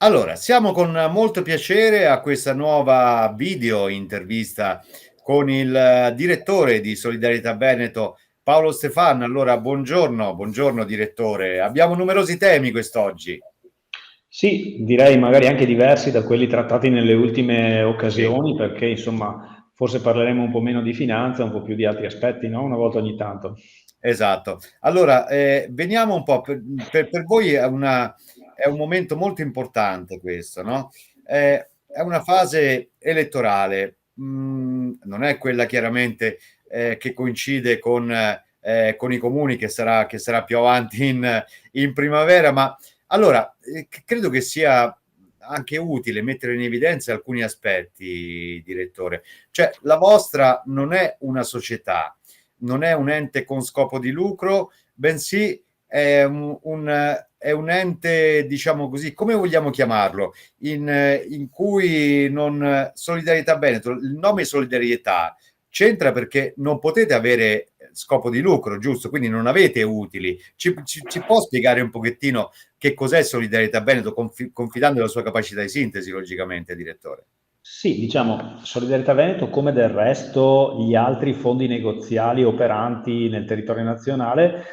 Allora, siamo con molto piacere a questa nuova video intervista con il direttore di Solidarietà Veneto, Paolo Stefan. Allora, buongiorno direttore. Abbiamo numerosi temi quest'oggi. Sì, direi magari anche diversi da quelli trattati nelle ultime Sì. occasioni, perché insomma forse parleremo un po' meno di finanza, un po' più di altri aspetti, no? Una volta ogni tanto. Esatto. Allora, veniamo un po', per voi è un momento molto importante questo, no? È una fase elettorale, non è quella chiaramente che coincide con i comuni, che sarà più avanti in primavera, ma allora, credo che sia anche utile mettere in evidenza alcuni aspetti, direttore. Cioè, la vostra non è una società, non è un ente con scopo di lucro, bensì è un ente, diciamo così, come vogliamo chiamarlo, in cui non Solidarietà Veneto, il nome solidarietà c'entra perché non potete avere scopo di lucro, giusto? Quindi non avete utili. Ci può spiegare un pochettino che cos'è Solidarietà Veneto, confidando nella sua capacità di sintesi, logicamente, direttore? Sì, diciamo, Solidarietà Veneto, come del resto gli altri fondi negoziali operanti nel territorio nazionale,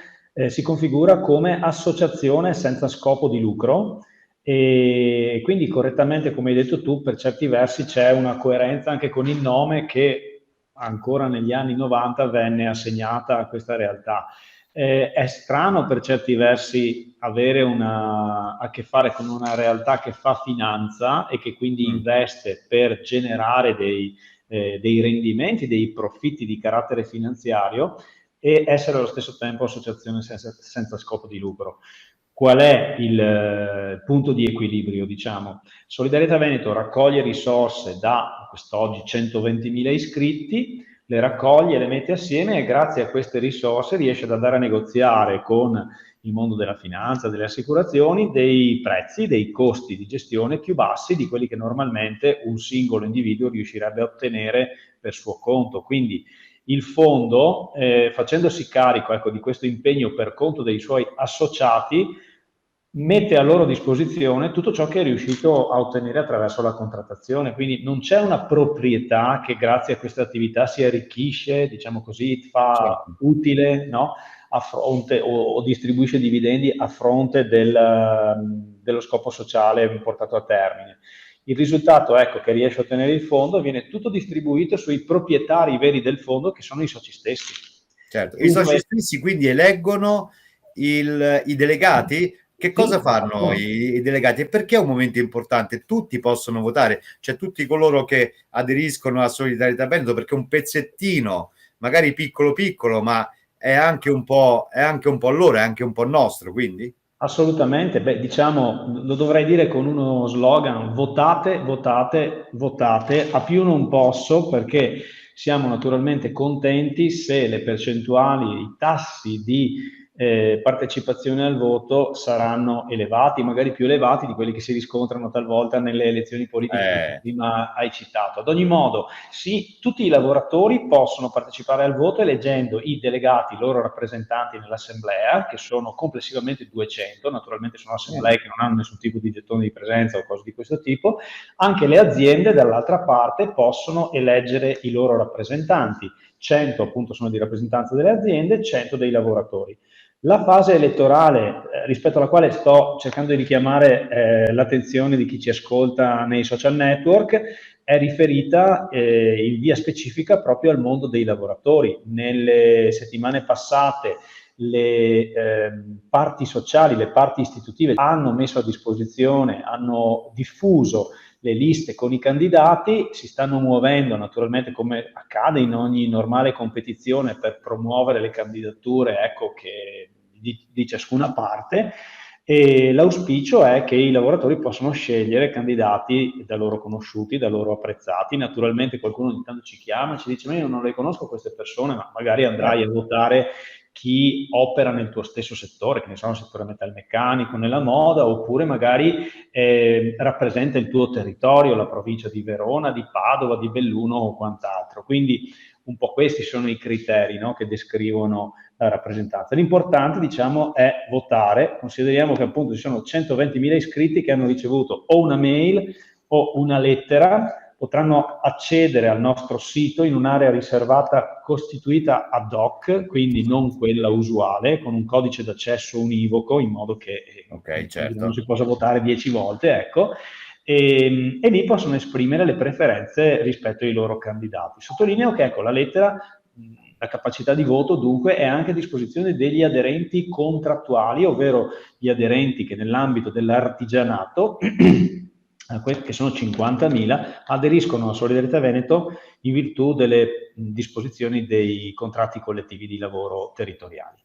si configura come associazione senza scopo di lucro e quindi correttamente, come hai detto tu, per certi versi c'è una coerenza anche con il nome che ancora negli anni 90 venne assegnata a questa realtà. È strano per certi versi avere a che fare con una realtà che fa finanza e che quindi Mm. investe per generare dei rendimenti, dei profitti di carattere finanziario e essere allo stesso tempo associazione senza scopo di lucro. Qual è il punto di equilibrio, diciamo? Solidarietà Veneto raccoglie risorse da quest'oggi 120.000 iscritti, le raccoglie, le mette assieme e grazie a queste risorse riesce ad andare a negoziare con il mondo della finanza, delle assicurazioni, dei prezzi, dei costi di gestione più bassi di quelli che normalmente un singolo individuo riuscirebbe a ottenere per suo conto. Quindi il fondo, facendosi carico, ecco, di questo impegno per conto dei suoi associati, mette a loro disposizione tutto ciò che è riuscito a ottenere attraverso la contrattazione, quindi non c'è una proprietà che grazie a questa attività si arricchisce, diciamo così, fa Certo. utile, no? A fronte o distribuisce dividendi a fronte dello scopo sociale portato a termine. Il risultato, ecco, che riesce a ottenere il fondo viene tutto distribuito sui proprietari veri del fondo, che sono i soci stessi. Certo, i soci Dunque, stessi quindi eleggono i delegati? Che cosa sì, fanno i delegati? E perché è un momento importante? Tutti possono votare, cioè tutti coloro che aderiscono a Solidarietà Veneto, perché un pezzettino, magari piccolo piccolo, ma è anche un po' loro, è anche un po' nostro, quindi? assolutamente, beh, diciamo, lo dovrei dire con uno slogan: votate, votate, votate, a più non posso, perché siamo naturalmente contenti se le percentuali, i tassi di partecipazione al voto saranno elevati, magari più elevati di quelli che si riscontrano talvolta nelle elezioni politiche che tu Eh, prima hai citato. Ad ogni modo, sì, tutti i lavoratori possono partecipare al voto eleggendo i delegati, i loro rappresentanti nell'assemblea, che sono complessivamente 200, naturalmente sono assemblee che non hanno nessun tipo di gettone di presenza o cose di questo tipo. Anche le aziende, dall'altra parte, possono eleggere i loro rappresentanti. 100 appunto sono di rappresentanza delle aziende, 100 dei lavoratori. La fase elettorale, rispetto alla quale sto cercando di richiamare l'attenzione di chi ci ascolta nei social network, è riferita in via specifica proprio al mondo dei lavoratori. Nelle settimane passate le parti sociali, le parti istitutive hanno messo a disposizione, hanno diffuso le liste con i candidati, si stanno muovendo naturalmente come accade in ogni normale competizione per promuovere le candidature, ecco, di ciascuna parte, e l'auspicio è che i lavoratori possano scegliere candidati da loro conosciuti, da loro apprezzati. Naturalmente qualcuno ogni tanto ci chiama e ci dice: ma io non le conosco queste persone, ma magari andrai a votare chi opera nel tuo stesso settore, che ne so, nel settore metalmeccanico, nella moda, oppure magari rappresenta il tuo territorio, la provincia di Verona, di Padova, di Belluno o quant'altro. altro. Quindi un po' questi sono i criteri, no, che descrivono la rappresentanza. L'importante, diciamo, è votare. Consideriamo che appunto ci sono 120.000 iscritti che hanno ricevuto o una mail o una lettera, potranno accedere al nostro sito in un'area riservata costituita ad hoc, quindi non quella usuale, con un codice d'accesso univoco, in modo che certo. non si possa votare 10 volte, ecco, e lì possono esprimere le preferenze rispetto ai loro candidati. Sottolineo che, ecco, la lettera, la capacità di voto dunque è anche a disposizione degli aderenti contrattuali, ovvero gli aderenti che nell'ambito dell'artigianato, che sono 50.000, aderiscono a Solidarietà Veneto in virtù delle disposizioni dei contratti collettivi di lavoro territoriali.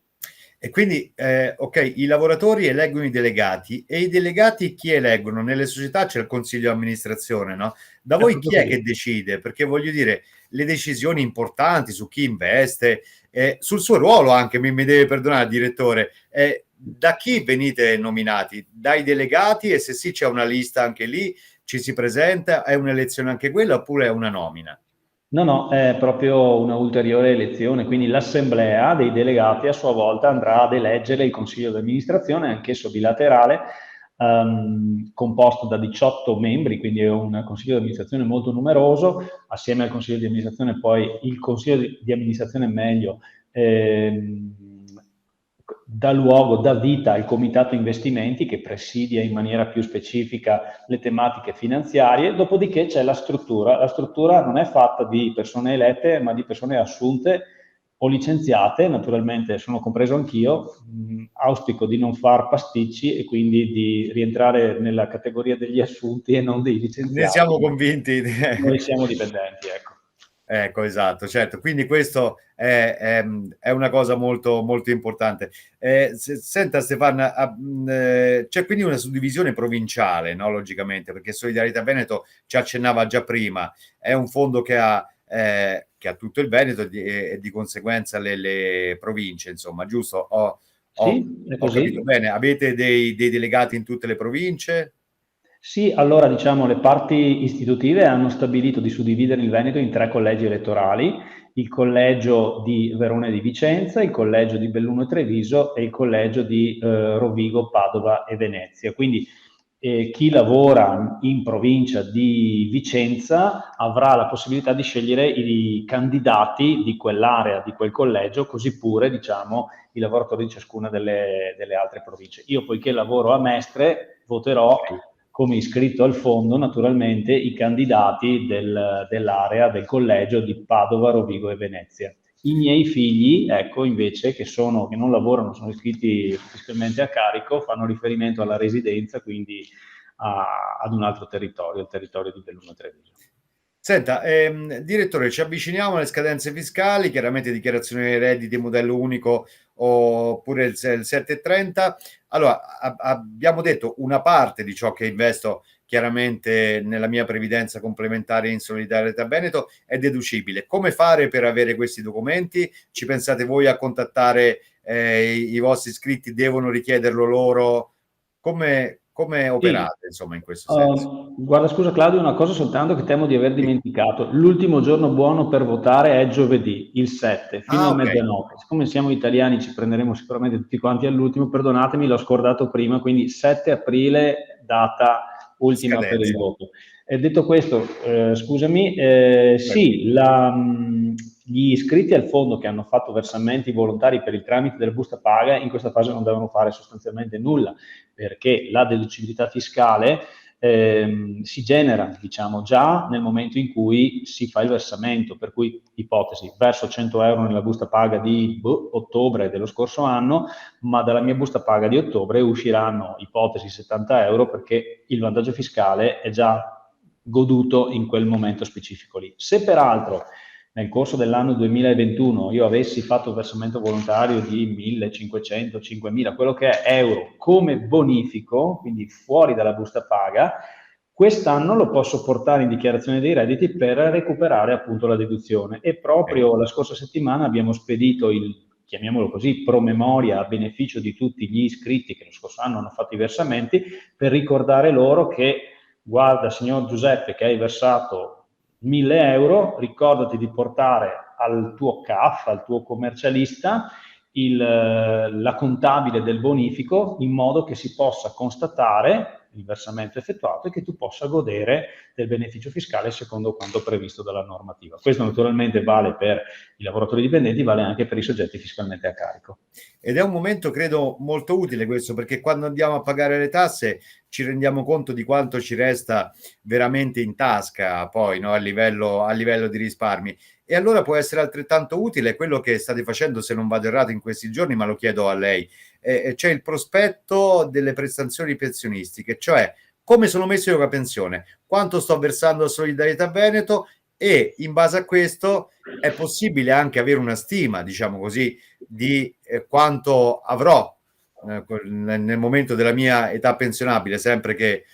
E quindi, ok, i lavoratori eleggono i delegati, e i delegati chi eleggono? Nelle società c'è il consiglio di amministrazione, no? Da voi chi è che decide? Perché voglio dire, le decisioni importanti su chi investe, sul suo ruolo anche, mi deve perdonare, direttore, da chi venite nominati? Dai delegati, e se sì c'è una lista anche lì, ci si presenta, è un'elezione anche quella oppure è una nomina? No, è proprio una ulteriore elezione, quindi l'assemblea dei delegati a sua volta andrà ad eleggere il consiglio di amministrazione, anch'esso bilaterale, composto da 18 membri, quindi è un consiglio di amministrazione molto numeroso. Assieme al consiglio di amministrazione poi il consiglio di amministrazione meglio dà vita al comitato investimenti, che presidia in maniera più specifica le tematiche finanziarie. Dopodiché c'è la struttura. La struttura non è fatta di persone elette, ma di persone assunte o licenziate. Naturalmente sono compreso anch'io, auspico di non far pasticci e quindi di rientrare nella categoria degli assunti e non dei licenziati. Ne siamo convinti. Noi siamo dipendenti, ecco. Ecco, esatto, certo. Quindi questo è una cosa molto, molto importante. Senta Stefano, c'è quindi una suddivisione provinciale, no? Logicamente, perché Solidarietà Veneto ci accennava già prima, è un fondo che ha tutto il Veneto e di conseguenza le province, insomma, giusto? Sì, è Ho capito così. bene. Avete dei delegati in tutte le province? Sì, allora diciamo le parti istitutive hanno stabilito di suddividere il Veneto in 3 collegi elettorali: il collegio di Verona e di Vicenza, il collegio di Belluno e Treviso e il collegio di Rovigo, Padova e Venezia. Quindi chi lavora in provincia di Vicenza avrà la possibilità di scegliere i candidati di quell'area, di quel collegio, così pure, diciamo, i lavoratori di ciascuna delle altre province. Io, poiché lavoro a Mestre, voterò come iscritto al fondo, naturalmente, i candidati dell'area, del collegio di Padova, Rovigo e Venezia. I miei figli, ecco, invece, che non lavorano, sono iscritti fiscalmente a carico, fanno riferimento alla residenza, quindi ad un altro territorio, il territorio di Belluno e Treviso. Senta, direttore, ci avviciniamo alle scadenze fiscali, chiaramente dichiarazione dei redditi, modello unico oppure il 730. Allora, abbiamo detto una parte di ciò che investo chiaramente nella mia previdenza complementare in Solidarietà Veneto è deducibile. Come fare per avere questi documenti? Ci pensate voi a contattare i vostri iscritti? Devono richiederlo loro? Come Sì. operate, insomma, in questo senso? Guarda, scusa Claudio, una cosa soltanto che temo di aver Sì. dimenticato. L'ultimo giorno buono per votare è giovedì, il 7, fino Ah, a ok. mezzanotte. Siccome siamo italiani ci prenderemo sicuramente tutti quanti all'ultimo, perdonatemi, l'ho scordato prima, quindi 7 aprile, data ultima per il Scadenza. voto. Detto questo, scusami, sì, gli iscritti al fondo che hanno fatto versamenti volontari per il tramite della busta paga in questa fase non devono fare sostanzialmente nulla, perché la deducibilità fiscale si genera, diciamo, già nel momento in cui si fa il versamento, per cui, ipotesi, verso 100 euro nella busta paga di ottobre dello scorso anno, ma dalla mia busta paga di ottobre usciranno, ipotesi, 70 euro, perché il vantaggio fiscale è già goduto in quel momento specifico lì. Se peraltro nel corso dell'anno 2021 io avessi fatto un versamento volontario di 1.500, 5.000, quello che è euro, come bonifico, quindi fuori dalla busta paga, quest'anno lo posso portare in dichiarazione dei redditi per recuperare appunto la deduzione. E proprio la scorsa settimana abbiamo spedito chiamiamolo così, promemoria a beneficio di tutti gli iscritti che lo scorso anno hanno fatto i versamenti, per ricordare loro che, guarda signor Giuseppe, che hai versato 1.000 euro, ricordati di portare al tuo CAF, al tuo commercialista, la contabile del bonifico, in modo che si possa constatare il versamento effettuato e che tu possa godere del beneficio fiscale secondo quanto previsto dalla normativa. Questo naturalmente vale per i lavoratori dipendenti, vale anche per i soggetti fiscalmente a carico. Ed è un momento, credo, molto utile questo, perché quando andiamo a pagare le tasse ci rendiamo conto di quanto ci resta veramente in tasca poi, no? A livello di risparmi. E allora può essere altrettanto utile quello che state facendo, se non vado errato, in questi giorni, ma lo chiedo a lei. C'è il prospetto delle prestazioni pensionistiche, cioè come sono messo io con la pensione, quanto sto versando a Solidarietà Veneto, e in base a questo è possibile anche avere una stima, diciamo così, di quanto avrò nel momento della mia età pensionabile, sempre che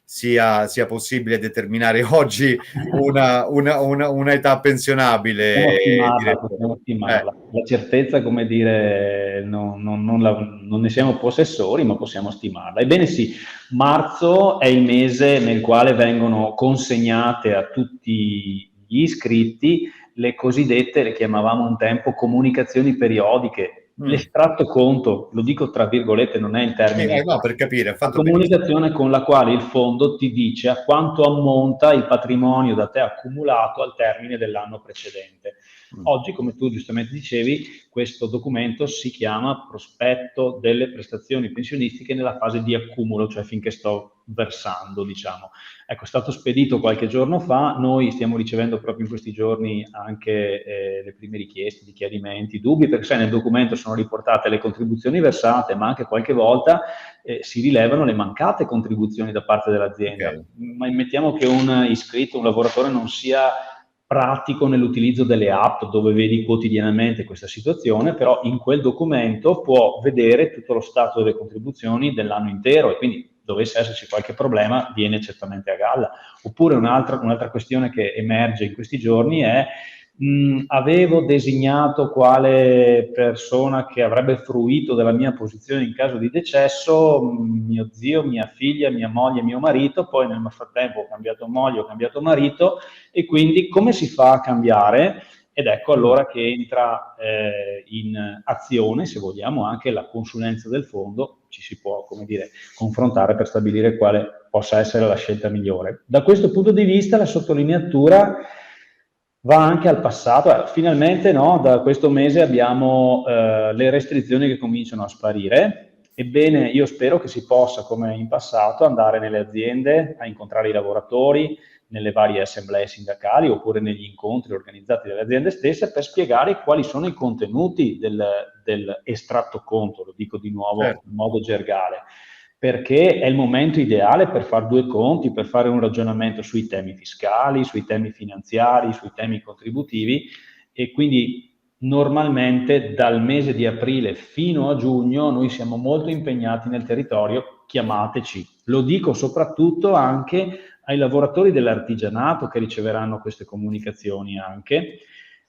sia possibile determinare oggi una età pensionabile. Possiamo stimarla. La certezza, come dire, non ne siamo possessori, ma possiamo stimarla. Ebbene sì, marzo è il mese nel quale vengono consegnate a tutti gli iscritti le cosiddette, le chiamavamo un tempo, comunicazioni periodiche. L'estratto conto, lo dico tra virgolette, non è il termine, no, per capire, la fatto comunicazione con la quale il fondo ti dice a quanto ammonta il patrimonio da te accumulato al termine dell'anno precedente. Oggi, come tu giustamente dicevi, questo documento si chiama prospetto delle prestazioni pensionistiche nella fase di accumulo, cioè finché sto versando, diciamo. Ecco, è stato spedito qualche giorno fa, noi stiamo ricevendo proprio in questi giorni anche le prime richieste di chiarimenti, dubbi, perché sai, nel documento sono riportate le contribuzioni versate, ma anche qualche volta si rilevano le mancate contribuzioni da parte dell'azienda. Okay. Ma mettiamo che un iscritto, un lavoratore non sia pratico nell'utilizzo delle app dove vedi quotidianamente questa situazione, però in quel documento può vedere tutto lo stato delle contribuzioni dell'anno intero e quindi dovesse esserci qualche problema viene certamente a galla. Oppure un'altra questione che emerge in questi giorni è avevo designato quale persona che avrebbe fruito della mia posizione in caso di decesso, mio zio, mia figlia, mia moglie, mio marito, poi nel frattempo ho cambiato moglie, ho cambiato marito, e quindi come si fa a cambiare? Ed ecco allora che entra in azione, se vogliamo, anche la consulenza del fondo, ci si può, come dire, confrontare per stabilire quale possa essere la scelta migliore. Da questo punto di vista la sottolineatura va anche al passato. Finalmente, no, da questo mese abbiamo le restrizioni che cominciano a sparire. Ebbene, io spero che si possa, come in passato, andare nelle aziende a incontrare i lavoratori, nelle varie assemblee sindacali oppure negli incontri organizzati dalle aziende stesse per spiegare quali sono i contenuti dell'estratto conto, lo dico di nuovo in modo gergale, perché è il momento ideale per fare due conti, per fare un ragionamento sui temi fiscali, sui temi finanziari, sui temi contributivi, e quindi normalmente dal mese di aprile fino a giugno noi siamo molto impegnati nel territorio, chiamateci. Lo dico soprattutto anche ai lavoratori dell'artigianato che riceveranno queste comunicazioni anche.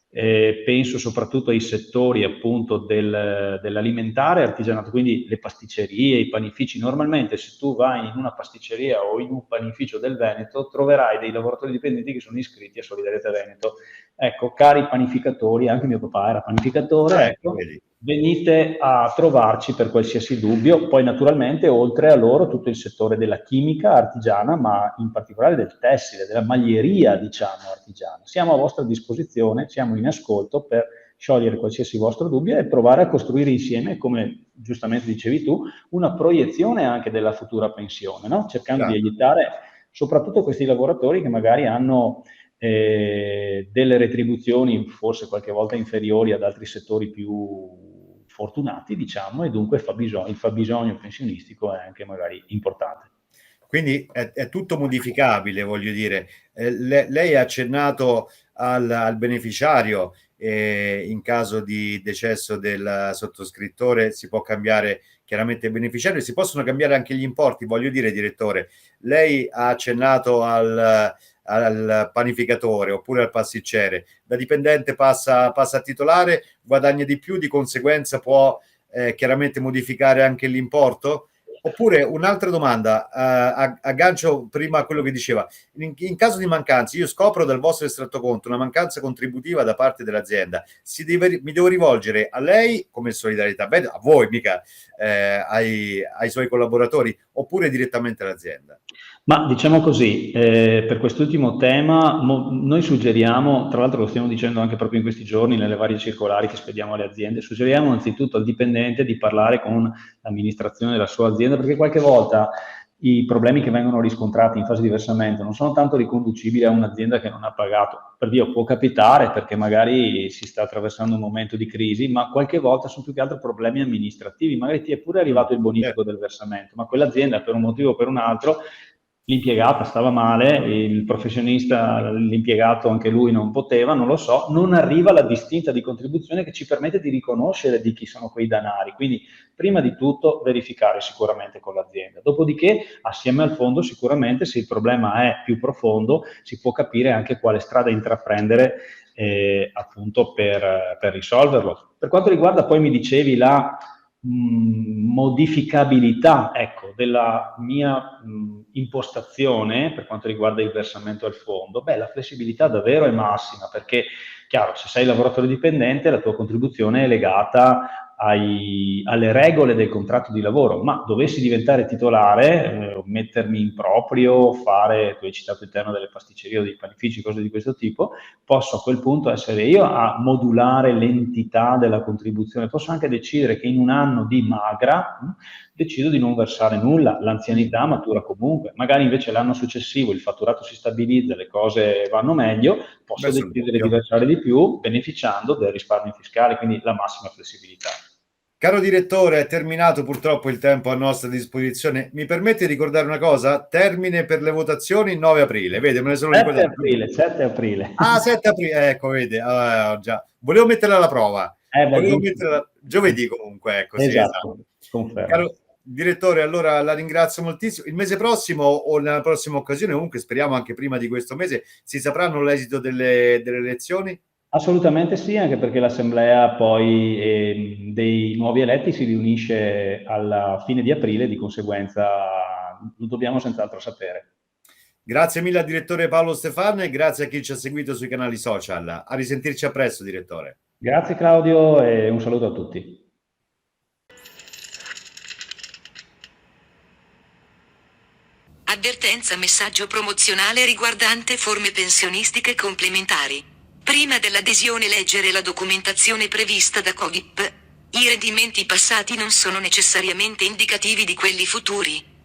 Penso soprattutto ai settori appunto dell'alimentare artigianato, quindi le pasticcerie, i panifici. Normalmente se tu vai in una pasticceria o in un panificio del Veneto troverai dei lavoratori dipendenti che sono iscritti a Solidarietà Veneto. Ecco, cari panificatori, anche mio papà era panificatore, ecco, venite a trovarci per qualsiasi dubbio. Poi naturalmente oltre a loro tutto il settore della chimica artigiana, ma in particolare del tessile, della maglieria, diciamo, artigiana. Siamo a vostra disposizione, siamo in ascolto per sciogliere qualsiasi vostro dubbio e provare a costruire insieme, come giustamente dicevi tu, una proiezione anche della futura pensione, no? Cercando di aiutare soprattutto questi lavoratori che magari hanno delle retribuzioni forse qualche volta inferiori ad altri settori più fortunati, diciamo, e dunque il fabbisogno pensionistico è anche magari importante. Quindi è tutto modificabile, voglio dire. Lei ha accennato al beneficiario, in caso di decesso del sottoscrittore si può cambiare chiaramente il beneficiario, si possono cambiare anche gli importi, voglio dire, direttore. Lei ha accennato al panificatore oppure al pasticcere, da dipendente passa a titolare, guadagna di più, di conseguenza può chiaramente modificare anche l'importo, Oppure un'altra domanda, aggancio prima a quello che diceva. In caso di mancanza, io scopro dal vostro estratto conto una mancanza contributiva da parte dell'azienda, mi devo rivolgere a lei come solidarietà, beh, a voi mica, ai suoi collaboratori, oppure direttamente all'azienda? Ma diciamo così, per quest'ultimo tema noi suggeriamo, tra l'altro lo stiamo dicendo anche proprio in questi giorni nelle varie circolari che spediamo alle aziende, suggeriamo anzitutto al dipendente di parlare con l'amministrazione della sua azienda, perché qualche volta i problemi che vengono riscontrati in fase di versamento non sono tanto riconducibili a un'azienda che non ha pagato. Per Dio, può capitare perché magari si sta attraversando un momento di crisi, ma qualche volta sono più che altro problemi amministrativi. Magari ti è pure arrivato il bonifico del versamento, ma quell'azienda per un motivo o per un altro, l'impiegata stava male, il professionista, l'impiegato anche lui non poteva, non lo so, non arriva la distinta di contribuzione che ci permette di riconoscere di chi sono quei danari. Quindi prima di tutto verificare sicuramente con l'azienda. Dopodiché, assieme al fondo, sicuramente se il problema è più profondo, si può capire anche quale strada intraprendere appunto per risolverlo. Per quanto riguarda, poi mi dicevi la modificabilità, ecco, della mia impostazione per quanto riguarda il versamento al fondo, beh, la flessibilità davvero è massima, perché chiaro, se sei lavoratore dipendente la tua contribuzione è legata alle regole del contratto di lavoro, ma dovessi diventare titolare, mettermi in proprio, fare, tu hai citato il tema delle pasticcerie o dei panifici, cose di questo tipo, posso a quel punto essere io a modulare l'entità della contribuzione, posso anche decidere che in un anno di magra decido di non versare nulla, l'anzianità matura comunque, magari invece l'anno successivo il fatturato si stabilizza, le cose vanno meglio, posso decidere di versare di più beneficiando del risparmio fiscale, quindi la massima flessibilità. Caro direttore, è terminato purtroppo il tempo a nostra disposizione. Mi permette di ricordare una cosa? Termine per le votazioni il 9 aprile. Vede, me ne sono ricordato. 7 aprile. Ah, 7 aprile, ecco, vede. Già. Volevo metterla alla prova. Volevo metterla giovedì comunque, ecco, sì, esatto. Caro direttore, allora la ringrazio moltissimo. Il mese prossimo o nella prossima occasione, comunque speriamo anche prima di questo mese, si sapranno l'esito delle elezioni? Assolutamente sì, anche perché l'assemblea poi dei nuovi eletti si riunisce alla fine di aprile, di conseguenza lo dobbiamo senz'altro sapere. Grazie mille al direttore Paolo Stefan e grazie a chi ci ha seguito sui canali social. A risentirci a presto, direttore. Grazie Claudio e un saluto a tutti. Avvertenza, messaggio promozionale riguardante forme pensionistiche complementari. Prima dell'adesione leggere la documentazione prevista da COGIP. I rendimenti passati non sono necessariamente indicativi di quelli futuri.